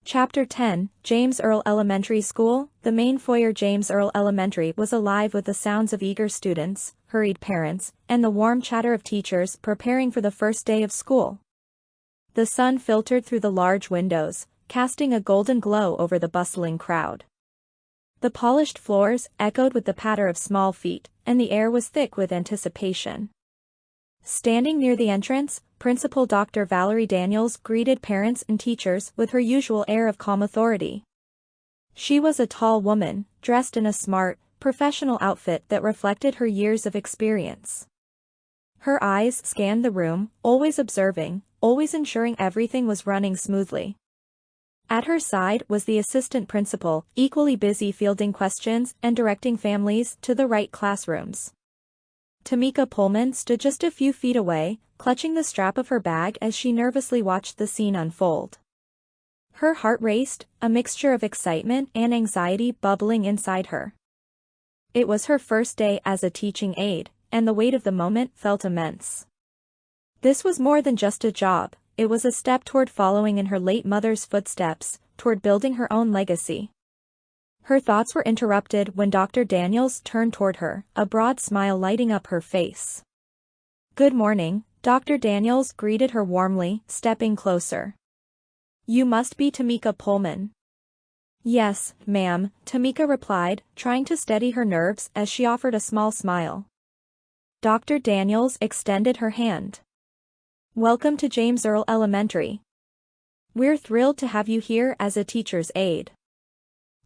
Chapter 10, James Earl Elementary School. The main foyer James Earl Elementary was alive with the sounds of eager students, hurried parents, and the warm chatter of teachers preparing for the first day of school. The sun filtered through the large windows, casting a golden glow over the bustling crowd. The polished floors echoed with the patter of small feet, and the air was thick with anticipation. Standing near the entrance, Principal Dr. Valerie Daniels greeted parents and teachers with her usual air of calm authority. She was a tall woman, dressed in a smart, professional outfit that reflected her years of experience. Her eyes scanned the room, always observing, always ensuring everything was running smoothly. At her side was the assistant principal, equally busy fielding questions and directing families to the right classrooms. Tamika Pullman stood just a few feet away, clutching the strap of her bag as she nervously watched the scene unfold. Her heart raced, a mixture of excitement and anxiety bubbling inside her. It was her first day as a teaching aide, and the weight of the moment felt immense. This was more than just a job, it was a step toward following in her late mother's footsteps, toward building her own legacy. Her thoughts were interrupted when Dr. Daniels turned toward her, a broad smile lighting up her face. "Good morning," Dr. Daniels greeted her warmly, stepping closer. "You must be Tamika Pullman." "Yes, ma'am," Tamika replied, trying to steady her nerves as she offered a small smile. Dr. Daniels extended her hand. "Welcome to James Earl Elementary. We're thrilled to have you here as a teacher's aide.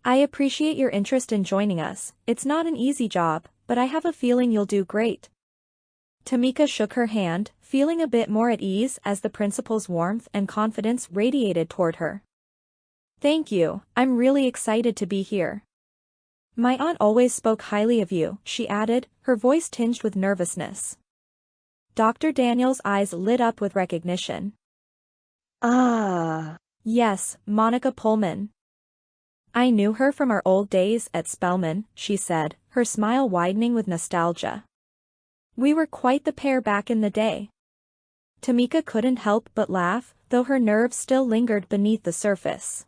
I appreciate your interest in joining us. It's not an easy job, but I have a feeling you'll do great." Tamika shook her hand, feeling a bit more at ease as the principal's warmth and confidence radiated toward her. "Thank you, I'm really excited to be here. My aunt always spoke highly of you," she added, her voice tinged with nervousness. Dr. Daniels' eyes lit up with recognition. Yes, Monica Pullman. I knew her from our old days at Spelman," she said, her smile widening with nostalgia. "We were quite the pair back in the day." Tamika couldn't help but laugh, though her nerves still lingered beneath the surface.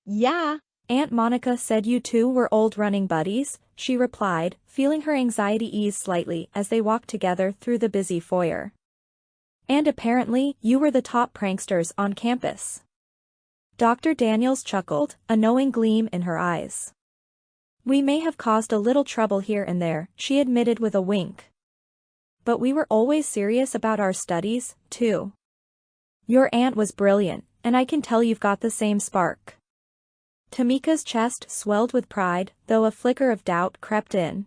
"Yeah, Aunt Monica said you two were old running buddies," she replied, feeling her anxiety ease slightly as they walked together through the busy foyer. "And apparently, you were the top pranksters on campus." Dr. Daniels chuckled, a knowing gleam in her eyes. "We may have caused a little trouble here and there," she admitted with a wink. "But we were always serious about our studies, too. Your aunt was brilliant, and I can tell you've got the same spark." Tamika's chest swelled with pride, though a flicker of doubt crept in.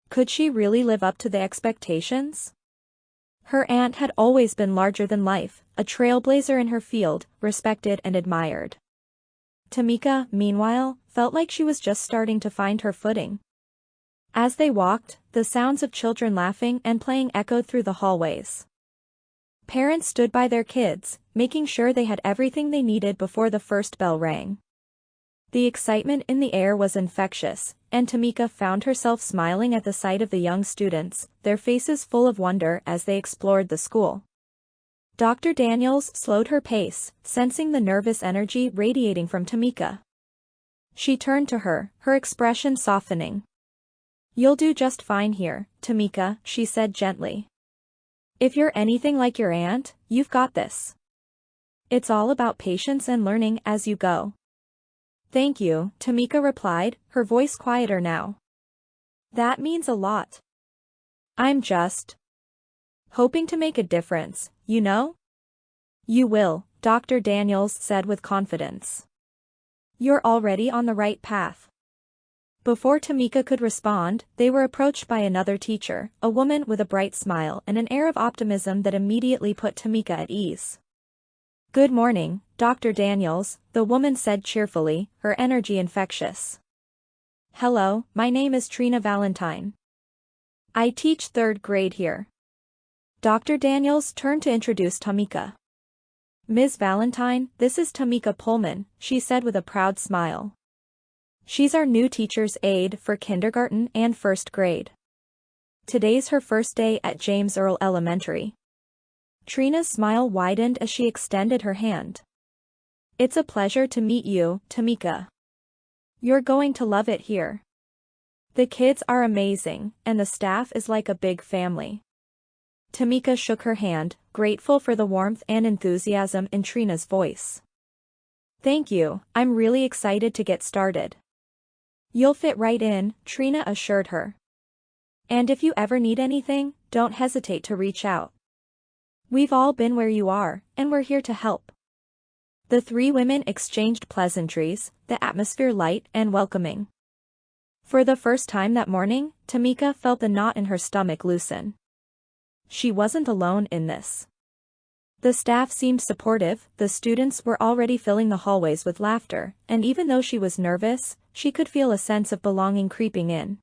Could she really live up to the expectations? Her aunt had always been larger than life, a trailblazer in her field, respected and admired. Tamika, meanwhile, felt like she was just starting to find her footing. As they walked, the sounds of children laughing and playing echoed through the hallways. Parents stood by their kids, making sure they had everything they needed before the first bell rang. The excitement in the air was infectious, and Tamika found herself smiling at the sight of the young students, their faces full of wonder as they explored the school. Dr. Daniels slowed her pace, sensing the nervous energy radiating from Tamika. She turned to her, her expression softening. "You'll do just fine here, Tamika," she said gently. "If you're anything like your aunt, you've got this. It's all about patience and learning as you go." "Thank you," Tamika replied, her voice quieter now. "That means a lot. I'm just hoping to make a difference, you know?" "You will," Dr. Daniels said with confidence. "You're already on the right path." Before Tamika could respond, they were approached by another teacher, a woman with a bright smile and an air of optimism that immediately put Tamika at ease. "Good morning, Dr. Daniels," the woman said cheerfully, her energy infectious. "Hello, my name is Trina Valentine. I teach 3rd grade here." Dr. Daniels turned to introduce Tamika. "Ms. Valentine, this is Tamika Pullman," she said with a proud smile. "She's our new teacher's aide for kindergarten and 1st grade. Today's her first day at James Earl Elementary." Trina's smile widened as she extended her hand. It's a pleasure to meet you, Tamika. You're going to love it here. The kids are amazing, and the staff is like a big family. Tamika shook her hand, grateful for the warmth and enthusiasm in Trina's voice. Thank you, I'm really excited to get started. You'll fit right in, Trina assured her. And if you ever need anything, don't hesitate to reach out. We've all been where you are, and we're here to help. The three women exchanged pleasantries, the atmosphere light and welcoming. For the first time that morning, Tamika felt the knot in her stomach loosen. She wasn't alone in this. The staff seemed supportive, the students were already filling the hallways with laughter, and even though she was nervous, she could feel a sense of belonging creeping in.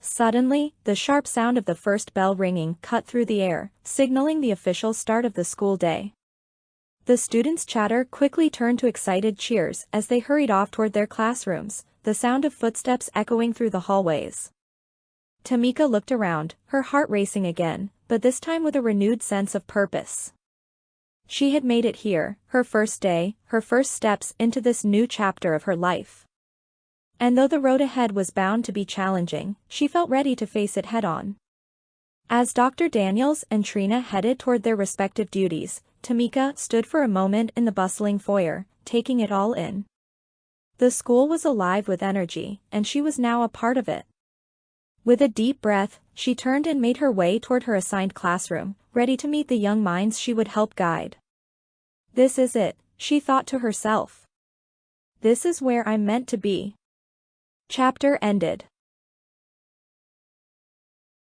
Suddenly, the sharp sound of the first bell ringing cut through the air, signaling the official start of the school day. The students' chatter quickly turned to excited cheers as they hurried off toward their classrooms, the sound of footsteps echoing through the hallways. Tamika looked around, her heart racing again, but this time with a renewed sense of purpose. She had made it here, her first day, her first steps into this new chapter of her life. And though the road ahead was bound to be challenging, she felt ready to face it head-on. As Dr. Daniels and Trina headed toward their respective duties, Tamika stood for a moment in the bustling foyer, taking it all in. The school was alive with energy, and she was now a part of it. With a deep breath, she turned and made her way toward her assigned classroom, ready to meet the young minds she would help guide. This is it, she thought to herself. This is where I'm meant to be. Chapter ended.